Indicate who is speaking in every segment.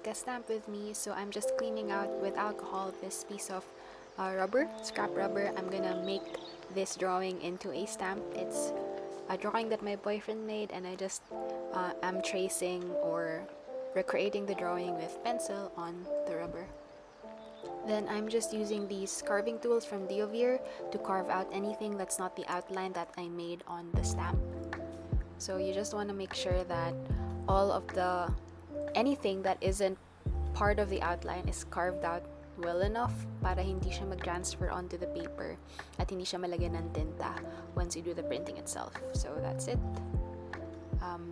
Speaker 1: make a stamp with me, so I'm just cleaning out with alcohol this piece of rubber, scrap rubber. I'm gonna make this drawing into a stamp. It's a drawing that my boyfriend made, and I just am tracing or recreating the drawing with pencil on the rubber. Then I'm just using these carving tools from Diovir to carve out anything that's not the outline that I made on the stamp. So you just want to make sure that all of anything that isn't part of the outline is carved out well enough para hindi siya mag-transfer onto the paper at hindi siya malagyan ng tinta once you do the printing itself. So that's it.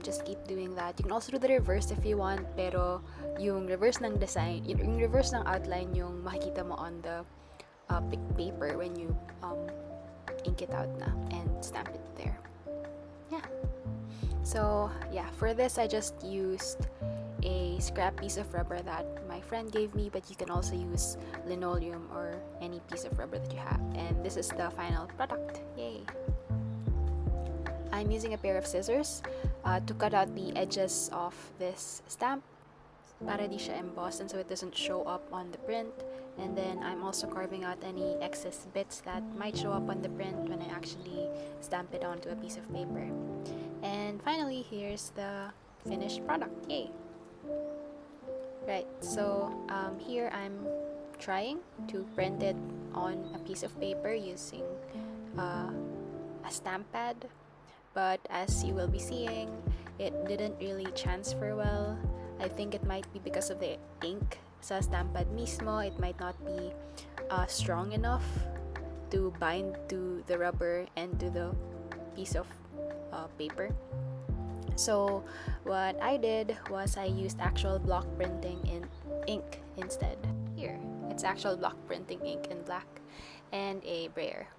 Speaker 1: Just keep doing that. You can also do the reverse if you want, pero yung reverse ng design, yung reverse ng outline yung makikita mo on the paper when you ink it out na and stamp it there. Yeah. So yeah, for this I just used a scrap piece of rubber that my friend gave me, but you can also use linoleum or any piece of rubber that you have. And this is the final product. Yay! I'm using a pair of scissors to cut out the edges of this stamp para di siya embossed and so it doesn't show up on the print. And then I'm also carving out any excess bits that might show up on the print when I actually stamp it onto a piece of paper. And finally, here's the finished product. Yay! Right, so here I'm trying to print it on a piece of paper using a stamp pad, but as you will be seeing, it didn't really transfer well. I think it might be because of the ink sa stamp pad mismo. It might not be strong enough to bind to the rubber and to the piece of paper. So what I did was I used actual block printing in ink instead. Here, it's actual block printing ink in black and a brayer.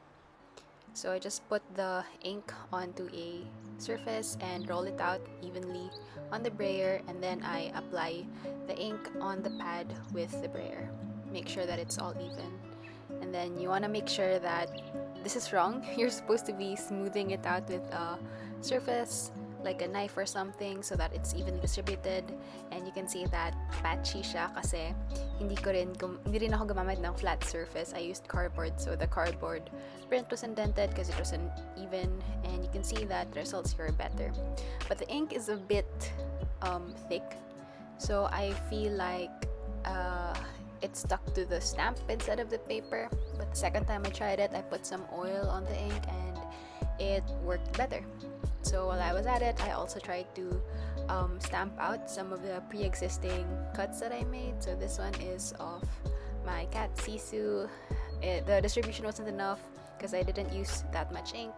Speaker 1: So I just put the ink onto a surface and roll it out evenly on the brayer, and then I apply the ink on the pad with the brayer. Make sure that it's all even. And then you want to make sure that this is wrong. You're supposed to be smoothing it out with a surface like a knife or something so that it's evenly distributed. And you can see that patchy siya kasi hindi rin ako gumamit ng flat surface. I used cardboard, so the cardboard print was indented because it wasn't even, and you can see that the results here are better. But the ink is a bit thick, so I feel like it stuck to the stamp instead of the paper. But the second time I tried it, I put some oil on the ink and it worked better. So while I was at it, I also tried to stamp out some of the pre-existing cuts that I made. So this one is of my cat Sisu. The distribution wasn't enough because I didn't use that much ink.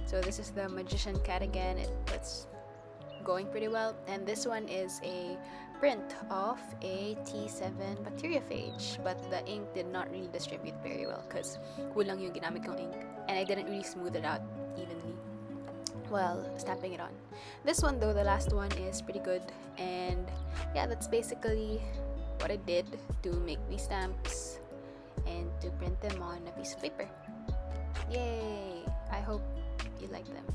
Speaker 1: So this is the magician cat again. It's going pretty well. And this one is a print of a T7 bacteriophage, but the ink did not really distribute very well because kulang yung ginamit kong ink, and I didn't really smooth it out evenly while stamping it on. This one though, the last one, is pretty good. And yeah, that's basically what I did to make these stamps and to print them on a piece of paper. Yay! I hope you like them.